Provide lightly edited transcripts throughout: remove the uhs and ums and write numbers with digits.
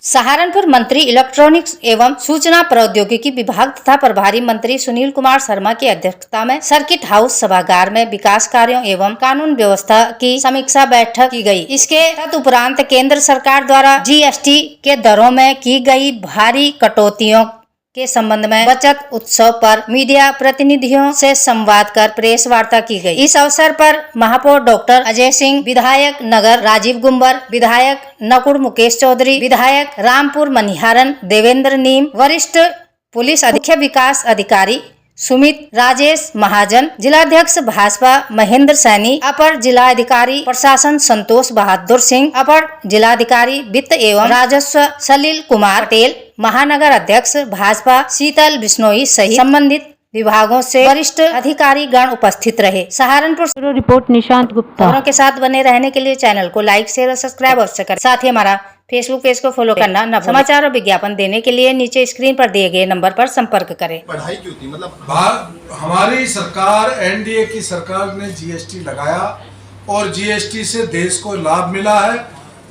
सहारनपुर मंत्री इलेक्ट्रॉनिक्स एवं सूचना प्रौद्योगिकी विभाग तथा प्रभारी मंत्री सुनील कुमार शर्मा की अध्यक्षता में सर्किट हाउस सभागार में विकास कार्यों एवं कानून व्यवस्था की समीक्षा बैठक की गई। इसके तदुपरांत केंद्र सरकार द्वारा जीएसटी के दरों में की गई भारी कटौतियों के संबंध में बचत उत्सव पर मीडिया प्रतिनिधियों से संवाद कर प्रेस वार्ता की गई। इस अवसर पर महापौर डॉक्टर अजय सिंह, विधायक नगर राजीव गुंबर, विधायक नकुड़ मुकेश चौधरी, विधायक रामपुर मनिहारन देवेंद्र नीम, वरिष्ठ पुलिस अधीक्षक विकास अधिकारी सुमित राजेश महाजन, जिलाध्यक्ष भाजपा महेंद्र सैनी, अपर जिलाधिकारी प्रशासन संतोष बहादुर सिंह, अपर जिलाधिकारी वित्त एवं राजस्व सलील कुमार पटेल, महानगर अध्यक्ष भाजपा शीतल बिश्नोई सहित संबंधित विभागों से वरिष्ठ अधिकारी गण उपस्थित रहे। Saharanpur bureau report Nishant Gupta. खबरों के साथ बने रहने के लिए चैनल को लाइक, शेयर और सब्सक्राइब अवश्य करें। साथ ही हमारा फेसबुक पेज को फॉलो करना न भूलें। समाचार और विज्ञापन देने के लिए नीचे स्क्रीन पर दिए गए नंबर पर संपर्क करें। पढ़ाई क्यों थी? मतलब हमारी सरकार, एनडीए की सरकार ने जीएसटी लगाया और जीएसटी से देश को लाभ मिला है।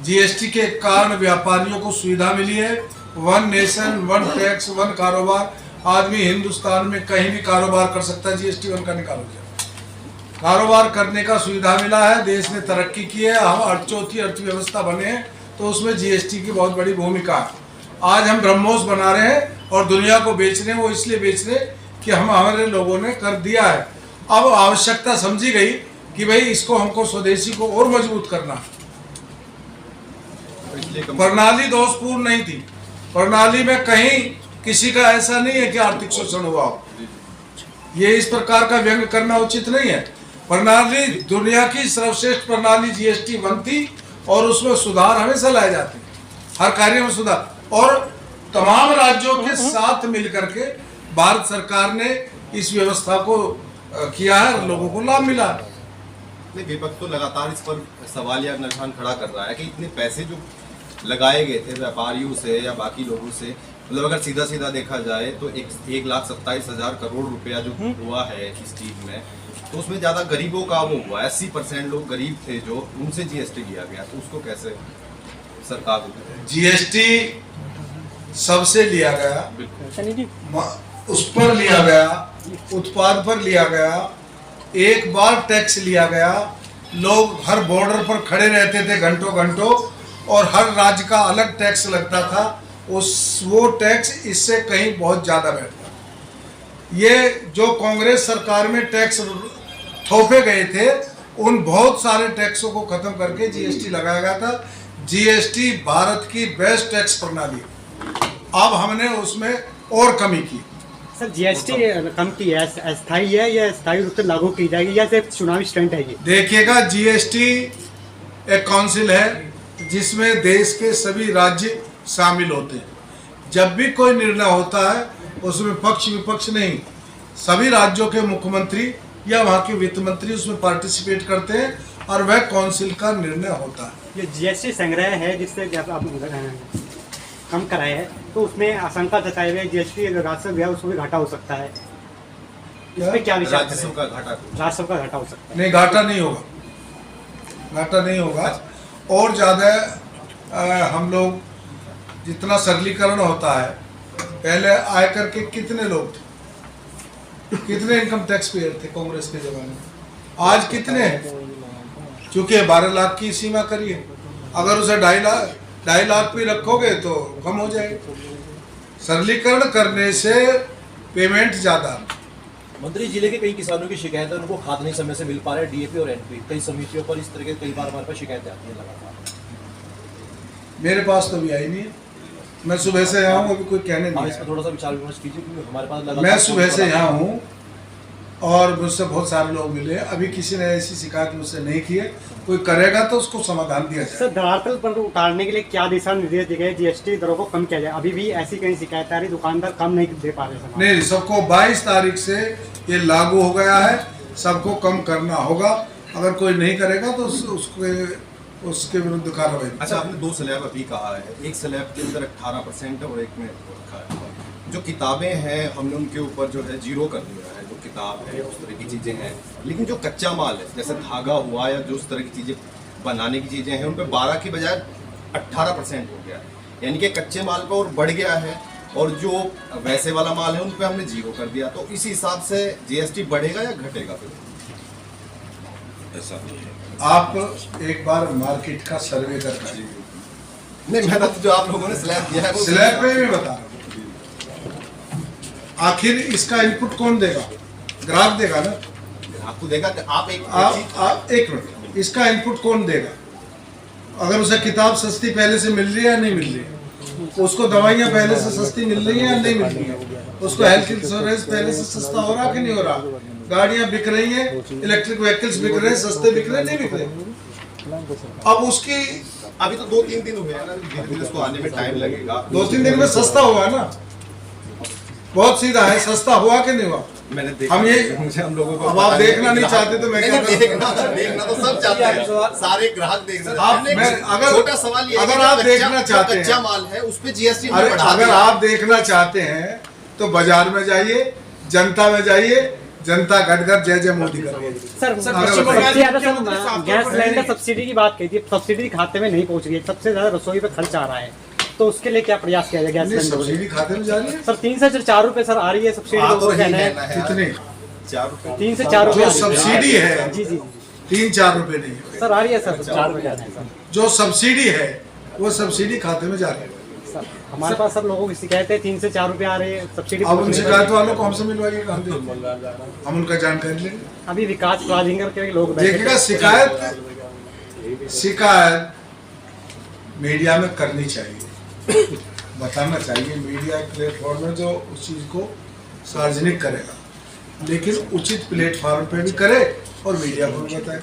जीएसटी के कारण व्यापारियों को सुविधा मिली है। One nation one tax one कारोबार, आदमी हिंदुस्तान में कहीं भी कारोबार कर सकता है। जीएसटी वन का निकालो, कारोबार करने का सुविधा मिला है। देश ने तरक्की की है, हम चौथी अर्थव्यवस्था बने हैं, तो उसमें जीएसटी की बहुत बड़ी भूमिका है। आज हम ब्रह्मोस बना रहे हैं और दुनिया को बेच रहे हैं। वो इसलिए बेच रहे कि हमारे लोगों ने कर दिया है। अब आवश्यकता समझी गई कि भाई इसको हमको स्वदेशी को और मजबूत करना। प्रणाली दोषपूर्ण नहीं थी। प्रणाली में कहीं किसी का ऐसा नहीं है कि आर्थिक शोषण हुआ हो। ये इस प्रकार का व्यंग करना उचित नहीं है। प्रणाली दुनिया की सर्वश्रेष्ठ प्रणाली जीएसटी वन थी और उसमें सुधार हमेशा लाए जाते हैं, हर कार्य में सुधार। और तमाम राज्यों के साथ मिलकर के भारत सरकार ने इस व्यवस्था को किया है, लोगों को लाभ मिला। विपक्ष तो लगातार इस पर सवाल या निशान खड़ा कर रहा है कि इतने पैसे जो लगाए गए थे व्यापारियों से या बाकी लोगों से, मतलब अगर सीधा सीधा देखा जाए तो 1,27,000 करोड़ रुपया जो हुआ है इस चीज में, तो उसमें ज्यादा गरीबों का वो हुआ। 80% लोग गरीब थे जो उनसे जीएसटी लिया गया, तो उसको कैसे सरकार जीएसटी सबसे लिया गया, उस पर लिया गया, उत्पाद पर लिया गया, एक बार टैक्स लिया गया। लोग हर बॉर्डर पर खड़े रहते थे घंटों घंटों और हर राज्य का अलग टैक्स लगता था। वो टैक्स इससे कहीं बहुत ज्यादा बैठता। ये जो कांग्रेस सरकार में टैक्स थोपे गए थे, उन बहुत सारे टैक्सों को खत्म करके जीएसटी लगाया गया था। जीएसटी भारत की बेस्ट टैक्स प्रणाली। अब हमने उसमें और कमी की। सर, जीएसटी कम की है, अस्थायी है या स्थायी रूप से लागू की जाएगी या सिर्फ चुनावी स्टंट है? ये देखिएगा, जीएसटी एक काउंसिल है जिसमें देश के सभी राज्य शामिल होते हैं। जब भी कोई निर्णय होता है उसमें पक्ष विपक्ष नहीं, सभी राज्यों के मुख्यमंत्री या वहाँ के वित्त मंत्री उसमें पार्टिसिपेट करते हैं और वह काउंसिल का निर्णय होता है। ये जीएसटी संग्रह है जिससे आप कम कराए हैं, तो उसमें आशंका जताई हुई जीएसटी राजस्व गया उसको भी घाटा हो सकता है। इसमें क्या विचार? राजस्व का घाटा हो सकता है। नहीं, घाटा नहीं होगा, घाटा नहीं होगा। और ज़्यादा हम लोग जितना सरलीकरण होता है, पहले आयकर के कितने लोग थे, कितने इनकम टैक्स पेयर थे कांग्रेस के जमाने में, आज कितने हैं? चूंकि 12 लाख की सीमा करिए, अगर उसे 2.5 लाख भी रखोगे तो कम हो जाएगा। सरलीकरण करने से पेमेंट ज़्यादा। मंत्री, जिले के कई किसानों की शिकायत है, उनको खाद नहीं समय से मिल पा रहा है। डीएपी और एनपी कई समितियों पर इस तरह के कई बार हमारे पास शिकायतें आती हैं लगातार। मेरे पास तो भी आई नहीं है। मैं सुबह से यहाँ हूँ, अभी कोई कहने नहीं। इस पर थोड़ा सा विचार विमर्श कीजिए, क्योंकि हमारे पास मैं सुबह से यहाँ हूँ और मुझसे बहुत सारे लोग मिले। अभी किसी ने ऐसी शिकायत मुझसे नहीं की है। कोई करेगा तो उसको समाधान दिया जाए। सर, धरातल पर उतारने के लिए क्या दिशा निर्देश दिए गए? जीएसटी दरों को कम किया जाए। अभी भी ऐसी कई शिकायत आ रही, दुकानदार कम नहीं दे पा रहे। नहीं, सबको 22 तारीख से ये लागू हो गया है, सबको कम करना होगा। अगर कोई नहीं करेगा तो उसके विरुद्ध कार्रवाई। अच्छा, आपने 2 स्लैब अभी कहा है, एक स्लैब के अंदर 18% है और एक में रखा है। जो किताबें हैं हमने उनके ऊपर जो है 0 कर दिया है, जो किताब है उस तरह की चीज़ें हैं। लेकिन जो कच्चा माल है, जैसे धागा हुआ या जो उस तरह की चीज़ें बनाने की चीज़ें हैं, उन पर 12 की बजाय 18% हो गया है। यानी कि कच्चे माल पे और बढ़ गया है और जो वैसे वाला माल है उन पे हमने जीरो कर दिया। तो इस हिसाब से जीएसटी बढ़ेगा या घटेगा फिर? ऐसा आप एक बार मार्केट का सर्वे करना चाहिए। नहीं, मैंने तो जो आप लोगों ने स्लैब दिया है वो स्लैब पे मैं बता रहा हूँ। आखिर इसका इनपुट कौन देगा? ग्राहक देगा ना। आपको देगा कि आप एक मिनट, इसका इनपुट कौन देगा? अगर उसे किताब सस्ती पहले से मिल रही है या नहीं मिल रही है, उसको दवाइयाँ पहले से सस्ती मिल रही है या नहीं मिल रही है, उसको हेल्थ इंश्योरेंस पहले से सस्ता हो रहा कि नहीं हो रहा, गाड़ियाँ बिक रही हैं, इलेक्ट्रिक व्हीकल्स बिक रहे हैं, सस्ते बिक रहे, नहीं बिक रहे। अब उसकी अभी तो 2-3 दिन हुए हैं ना, धीरे-धीरे उसको आने में टाइम लगेगा। 2-3 दिन में सस्ता हुआ ना, बहुत सीधा है। सस्ता हुआ कि नहीं हुआ? मैंने देखा, हम ये हम लोगों को अब आप देखना नहीं चाहते तो मैं क्या देखना तो सब चाहते हैं, सारे ग्राहक देखना चाहते हैं। अगर छोटा सवाल ये है अगर कि आप जो देखना चाहते हैं, कच्चा माल है उस पे जीएसटी अगर आप देखना चाहते हैं तो बाजार में जाइए, जनता में जाइए, जनता घर घर जय जय मोदी करिए। सर सबसे ज्यादा गैस सिलेंडर सब्सिडी की बात कही थी, सब्सिडी खाते में नहीं पहुंच रही है, सबसे ज्यादा रसोई पे खर्च आ रहा है, तो उसके लिए क्या प्रयास किया जाए? गैस सिलेंडर सब्सिडी खाते में जा रही है सर 3 से 4 रुपए सर आ रही है सब्सिडी, तो कहना है कितने? 3 से 4 रुपए जो सब्सिडी है जी जी 3-4 रुपए नहीं है सर आ रही है सर 4 रुपए आ रहे हैं सर। जो सब्सिडी है वो सब्सिडी खाते में जा रही है। सर हमारे पास सब लोगों की शिकायत है 3 से 4 रुपए आ रहे हैं सब्सिडी। अब उन शिकायत वालों को हमसे मिलवाइए, हम उनका जानकारी लेंगे। अभी विकास प्राधिकरण के लोग देखिएगा, शिकायत मीडिया में करनी चाहिए, बताना चाहिए। मीडिया एक प्लेटफॉर्म है जो उस चीज को सार्वजनिक करेगा, लेकिन उचित प्लेटफॉर्म पे भी करे और मीडिया को भी बताए।